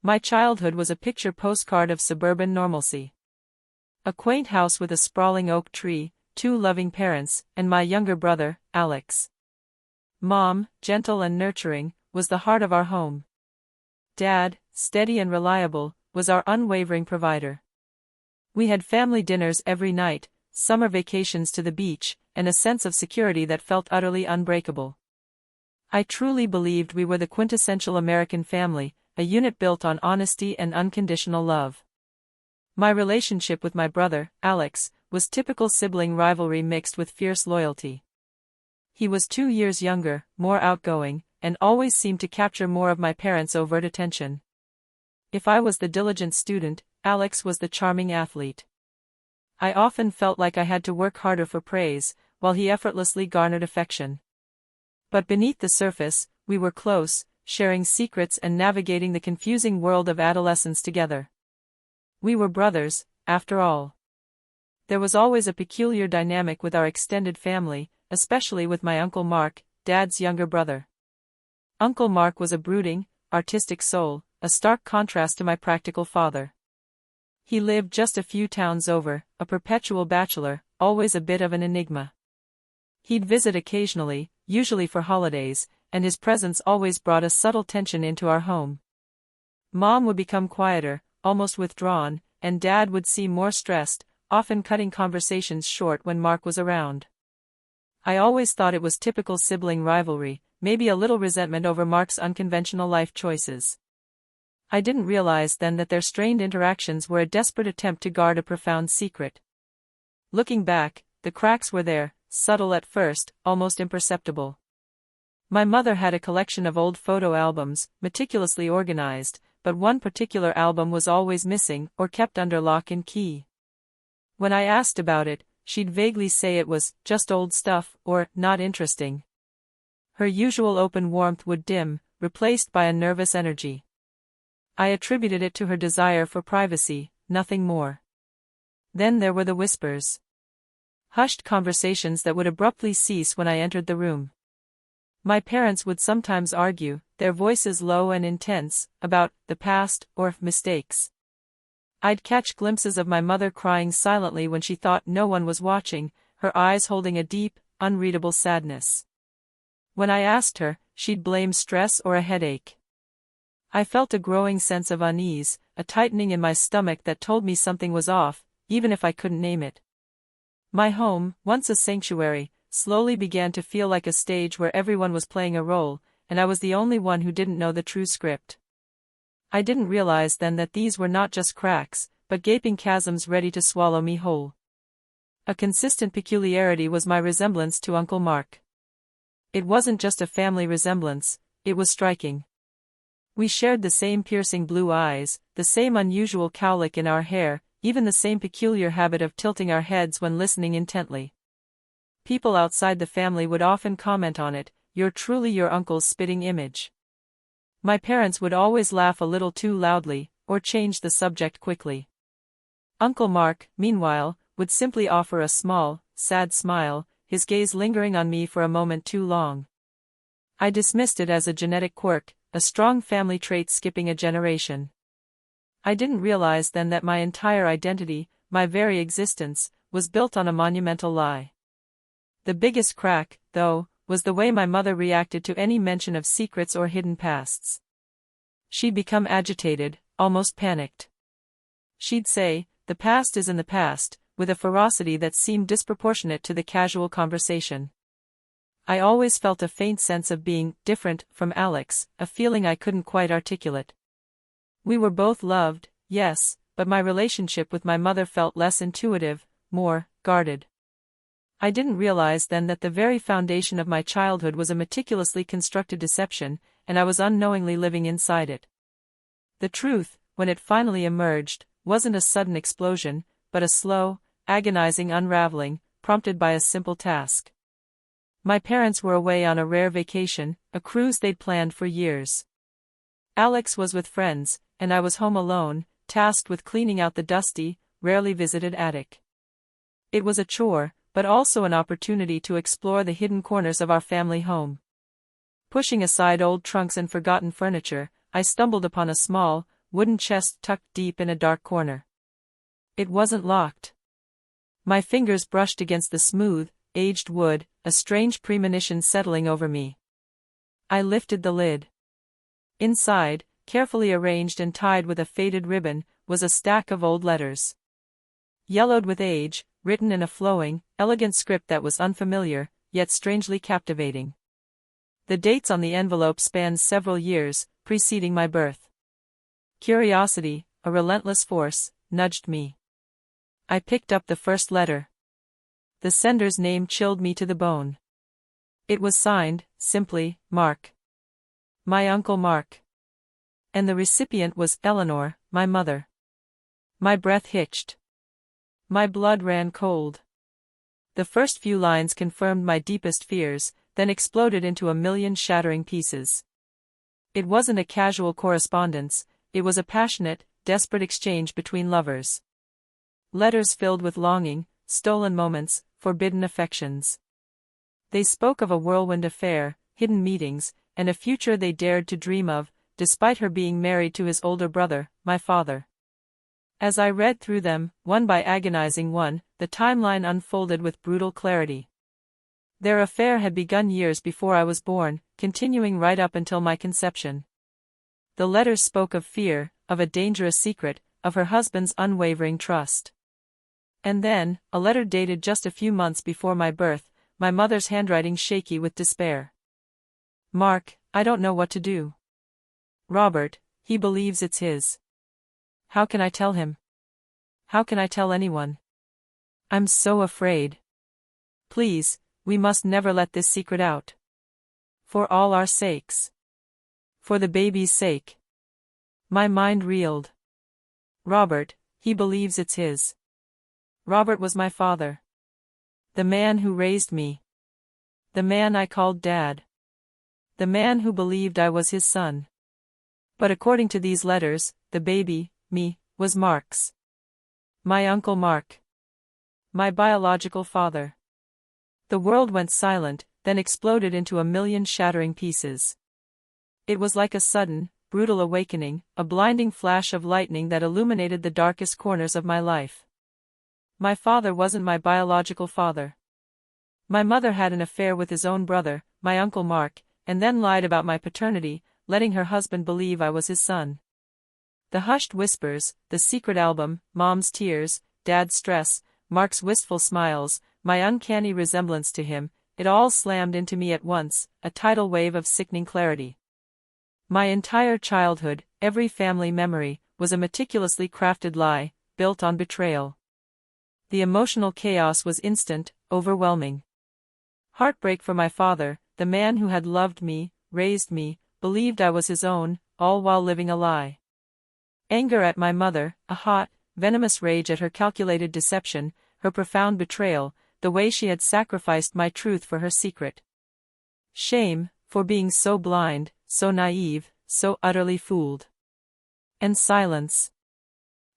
My childhood was a picture postcard of suburban normalcy. A quaint house with a sprawling oak tree, 2 loving parents, and my younger brother, Alex. Mom, gentle and nurturing, was the heart of our home. Dad, steady and reliable, was our unwavering provider. We had family dinners every night, summer vacations to the beach, and a sense of security that felt utterly unbreakable. I truly believed we were the quintessential American family, a unit built on honesty and unconditional love. My relationship with my brother, Alex, was typical sibling rivalry mixed with fierce loyalty. He was 2 years younger, more outgoing, and always seemed to capture more of my parents' overt attention. If I was the diligent student, Alex was the charming athlete. I often felt like I had to work harder for praise, while he effortlessly garnered affection. But beneath the surface, we were close, sharing secrets and navigating the confusing world of adolescence together. We were brothers, after all. There was always a peculiar dynamic with our extended family, especially with my Uncle Mark, Dad's younger brother. Uncle Mark was a brooding, artistic soul, a stark contrast to my practical father. He lived just a few towns over, a perpetual bachelor, always a bit of an enigma. He'd visit occasionally, usually for holidays, and his presence always brought a subtle tension into our home. Mom would become quieter, almost withdrawn, and Dad would seem more stressed, often cutting conversations short when Mark was around. I always thought it was typical sibling rivalry, maybe a little resentment over Mark's unconventional life choices. I didn't realize then that their strained interactions were a desperate attempt to guard a profound secret. Looking back, the cracks were there, subtle at first, almost imperceptible. My mother had a collection of old photo albums, meticulously organized, but one particular album was always missing or kept under lock and key. When I asked about it, she'd vaguely say it was just old stuff or not interesting. Her usual open warmth would dim, replaced by a nervous energy. I attributed it to her desire for privacy, nothing more. Then there were the whispers. Hushed conversations that would abruptly cease when I entered the room. My parents would sometimes argue, their voices low and intense, about the past or mistakes. I'd catch glimpses of my mother crying silently when she thought no one was watching, her eyes holding a deep, unreadable sadness. When I asked her, she'd blame stress or a headache. I felt a growing sense of unease, a tightening in my stomach that told me something was off, even if I couldn't name it. My home, once a sanctuary, slowly began to feel like a stage where everyone was playing a role, and I was the only one who didn't know the true script. I didn't realize then that these were not just cracks, but gaping chasms ready to swallow me whole. A consistent peculiarity was my resemblance to Uncle Mark. It wasn't just a family resemblance, it was striking. We shared the same piercing blue eyes, the same unusual cowlick in our hair, even the same peculiar habit of tilting our heads when listening intently. People outside the family would often comment on it, "You're truly your uncle's spitting image." My parents would always laugh a little too loudly, or change the subject quickly. Uncle Mark, meanwhile, would simply offer a small, sad smile, his gaze lingering on me for a moment too long. I dismissed it as a genetic quirk, a strong family trait skipping a generation. I didn't realize then that my entire identity, my very existence, was built on a monumental lie. The biggest crack, though, was the way my mother reacted to any mention of secrets or hidden pasts. She'd become agitated, almost panicked. She'd say, "The past is in the past," with a ferocity that seemed disproportionate to the casual conversation. I always felt a faint sense of being different from Alex, a feeling I couldn't quite articulate. We were both loved, yes, but my relationship with my mother felt less intuitive, more guarded. I didn't realize then that the very foundation of my childhood was a meticulously constructed deception, and I was unknowingly living inside it. The truth, when it finally emerged, wasn't a sudden explosion, but a slow, agonizing unraveling, prompted by a simple task. My parents were away on a rare vacation, a cruise they'd planned for years. Alex was with friends, and I was home alone, tasked with cleaning out the dusty, rarely visited attic. It was a chore, but also an opportunity to explore the hidden corners of our family home. Pushing aside old trunks and forgotten furniture, I stumbled upon a small, wooden chest tucked deep in a dark corner. It wasn't locked. My fingers brushed against the smooth, aged wood, a strange premonition settling over me. I lifted the lid. Inside, carefully arranged and tied with a faded ribbon, was a stack of old letters. Yellowed with age, written in a flowing, elegant script that was unfamiliar, yet strangely captivating. The dates on the envelope spanned several years, preceding my birth. Curiosity, a relentless force, nudged me. I picked up the first letter. The sender's name chilled me to the bone. It was signed, simply, Mark. My Uncle Mark. And the recipient was Eleanor, my mother. My breath hitched. My blood ran cold. The first few lines confirmed my deepest fears, then exploded into a million shattering pieces. It wasn't a casual correspondence, it was a passionate, desperate exchange between lovers. Letters filled with longing, stolen moments, forbidden affections. They spoke of a whirlwind affair, hidden meetings, and a future they dared to dream of, despite her being married to his older brother, my father. As I read through them, one by agonizing one, the timeline unfolded with brutal clarity. Their affair had begun years before I was born, continuing right up until my conception. The letters spoke of fear, of a dangerous secret, of her husband's unwavering trust. And then, a letter dated just a few months before my birth, my mother's handwriting shaky with despair. Mark, I don't know what to do. Robert, he believes it's his. How can I tell him? How can I tell anyone? I'm so afraid. Please, we must never let this secret out. For all our sakes. For the baby's sake. My mind reeled. Robert, he believes it's his. Robert was my father. The man who raised me. The man I called Dad. The man who believed I was his son. But according to these letters, the baby, me, was Mark's. My Uncle Mark. My biological father. The world went silent, then exploded into a million shattering pieces. It was like a sudden, brutal awakening, a blinding flash of lightning that illuminated the darkest corners of my life. My father wasn't my biological father. My mother had an affair with his own brother, my Uncle Mark, and then lied about my paternity, letting her husband believe I was his son. The hushed whispers, the secret album, Mom's tears, Dad's stress, Mark's wistful smiles, my uncanny resemblance to him, it all slammed into me at once, a tidal wave of sickening clarity. My entire childhood, every family memory, was a meticulously crafted lie, built on betrayal. The emotional chaos was instant, overwhelming. Heartbreak for my father, the man who had loved me, raised me, believed I was his own, all while living a lie. Anger at my mother, a hot, venomous rage at her calculated deception, her profound betrayal, the way she had sacrificed my truth for her secret. Shame, for being so blind, so naive, so utterly fooled. And silence.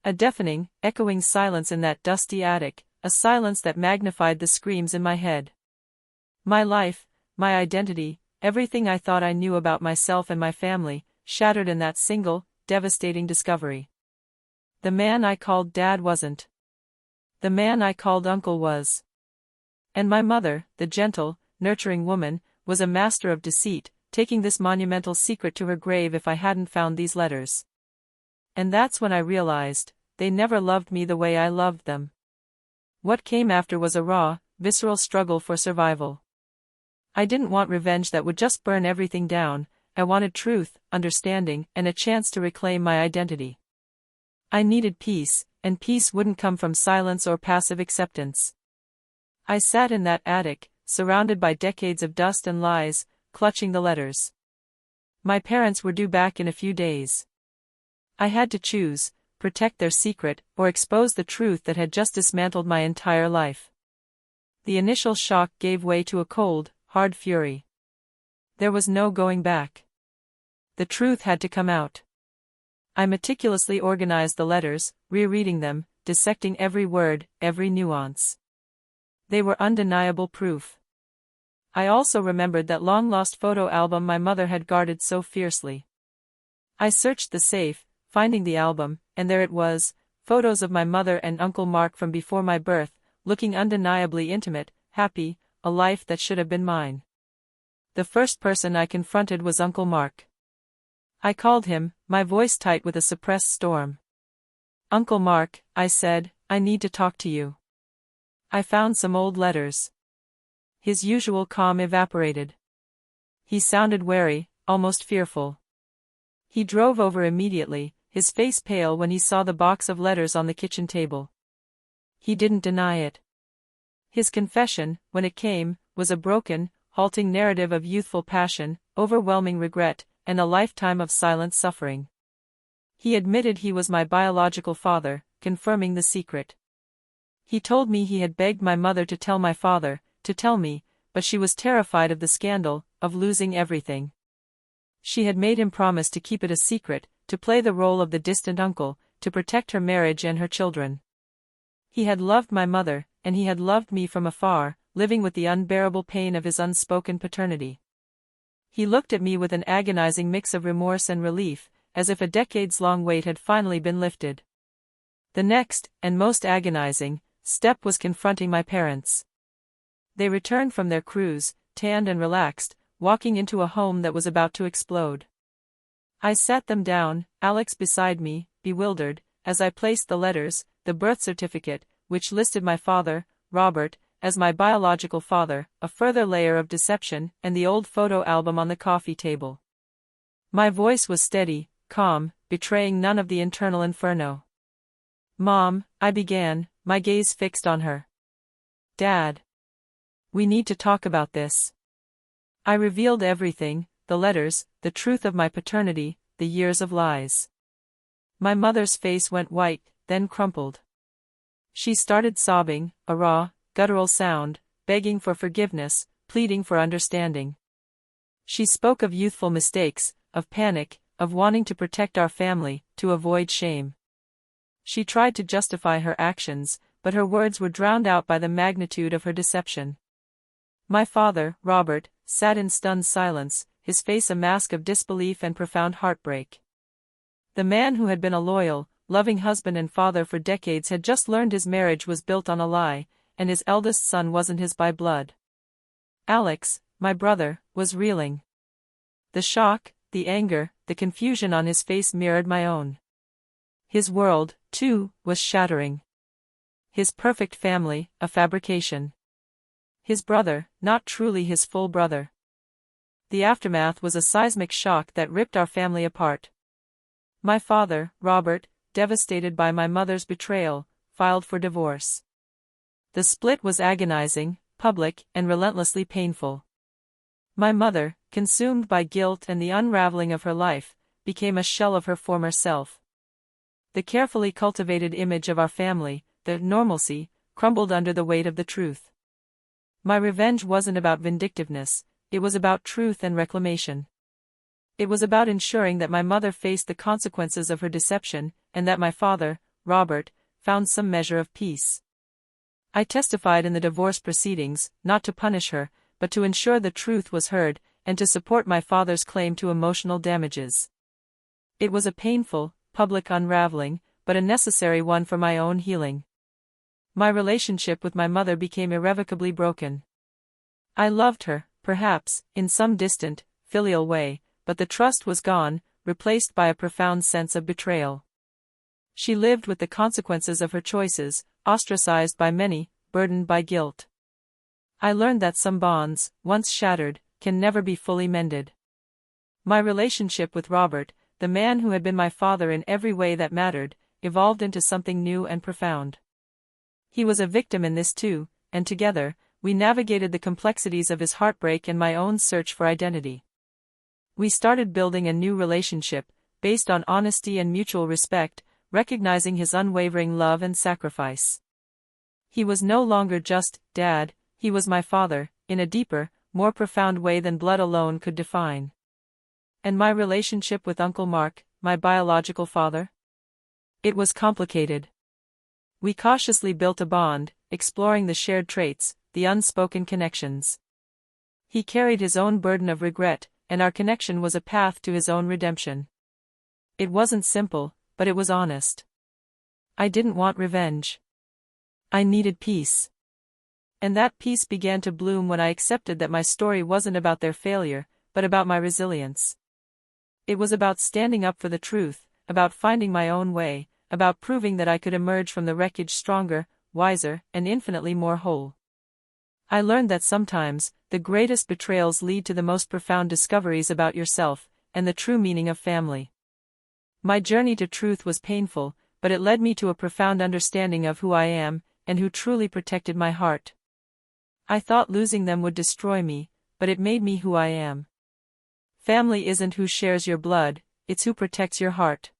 A deafening, echoing silence in that dusty attic, a silence that magnified the screams in my head. My life, my identity, everything I thought I knew about myself and my family, shattered in that single, devastating discovery. The man I called Dad wasn't. The man I called Uncle was. And my mother, the gentle, nurturing woman, was a master of deceit, taking this monumental secret to her grave if I hadn't found these letters. And that's when I realized, they never loved me the way I loved them. What came after was a raw, visceral struggle for survival. I didn't want revenge that would just burn everything down, I wanted truth, understanding, and a chance to reclaim my identity. I needed peace, and peace wouldn't come from silence or passive acceptance. I sat in that attic, surrounded by decades of dust and lies, clutching the letters. My parents were due back in a few days. I had to choose, protect their secret, or expose the truth that had just dismantled my entire life. The initial shock gave way to a cold, hard fury. There was no going back. The truth had to come out. I meticulously organized the letters, rereading them, dissecting every word, every nuance. They were undeniable proof. I also remembered that long-lost photo album my mother had guarded so fiercely. I searched the safe, finding the album, and there it was, photos of my mother and Uncle Mark from before my birth, looking undeniably intimate, happy, a life that should have been mine. The first person I confronted was Uncle Mark. I called him, my voice tight with a suppressed storm. "Uncle Mark," I said, "I need to talk to you. I found some old letters." His usual calm evaporated. He sounded wary, almost fearful. He drove over immediately, his face pale when he saw the box of letters on the kitchen table. He didn't deny it. His confession, when it came, was a broken, halting narrative of youthful passion, overwhelming regret, and a lifetime of silent suffering. He admitted he was my biological father, confirming the secret. He told me he had begged my mother to tell my father, to tell me, but she was terrified of the scandal, of losing everything. She had made him promise to keep it a secret, to play the role of the distant uncle, to protect her marriage and her children. He had loved my mother, and he had loved me from afar, living with the unbearable pain of his unspoken paternity. He looked at me with an agonizing mix of remorse and relief, as if a decades-long weight had finally been lifted. The next, and most agonizing, step was confronting my parents. They returned from their cruise, tanned and relaxed, walking into a home that was about to explode. I sat them down, Alex beside me, bewildered, as I placed the letters, the birth certificate, which listed my father, Robert, as my biological father, a further layer of deception, and the old photo album on the coffee table. My voice was steady, calm, betraying none of the internal inferno. "Mom," I began, my gaze fixed on her. "Dad. We need to talk about this." I revealed everything, the letters, the truth of my paternity, the years of lies. My mother's face went white, then crumpled. She started sobbing, a raw, guttural sound, begging for forgiveness, pleading for understanding. She spoke of youthful mistakes, of panic, of wanting to protect our family, to avoid shame. She tried to justify her actions, but her words were drowned out by the magnitude of her deception. My father, Robert, sat in stunned silence, his face a mask of disbelief and profound heartbreak. The man who had been a loyal, loving husband and father for decades had just learned his marriage was built on a lie, and his eldest son wasn't his by blood. Alex, my brother, was reeling. The shock, the anger, the confusion on his face mirrored my own. His world, too, was shattering. His perfect family, a fabrication. His brother, not truly his full brother. The aftermath was a seismic shock that ripped our family apart. My father, Robert, devastated by my mother's betrayal, filed for divorce. The split was agonizing, public, and relentlessly painful. My mother, consumed by guilt and the unraveling of her life, became a shell of her former self. The carefully cultivated image of our family, the normalcy, crumbled under the weight of the truth. My revenge wasn't about vindictiveness, it was about truth and reclamation. It was about ensuring that my mother faced the consequences of her deception, and that my father, Robert, found some measure of peace. I testified in the divorce proceedings, not to punish her, but to ensure the truth was heard, and to support my father's claim to emotional damages. It was a painful, public unraveling, but a necessary one for my own healing. My relationship with my mother became irrevocably broken. I loved her, perhaps, in some distant, filial way, but the trust was gone, replaced by a profound sense of betrayal. She lived with the consequences of her choices, ostracized by many, burdened by guilt. I learned that some bonds, once shattered, can never be fully mended. My relationship with Robert, the man who had been my father in every way that mattered, evolved into something new and profound. He was a victim in this too, and together, we navigated the complexities of his heartbreak and my own search for identity. We started building a new relationship, based on honesty and mutual respect, recognizing his unwavering love and sacrifice. He was no longer just Dad, he was my father, in a deeper, more profound way than blood alone could define. And my relationship with Uncle Mark, my biological father? It was complicated. We cautiously built a bond, exploring the shared traits, the unspoken connections. He carried his own burden of regret, and our connection was a path to his own redemption. It wasn't simple, but it was honest. I didn't want revenge. I needed peace. And that peace began to bloom when I accepted that my story wasn't about their failure, but about my resilience. It was about standing up for the truth, about finding my own way, about proving that I could emerge from the wreckage stronger, wiser, and infinitely more whole. I learned that sometimes, the greatest betrayals lead to the most profound discoveries about yourself, and the true meaning of family. My journey to truth was painful, but it led me to a profound understanding of who I am, and who truly protected my heart. I thought losing them would destroy me, but it made me who I am. Family isn't who shares your blood, it's who protects your heart.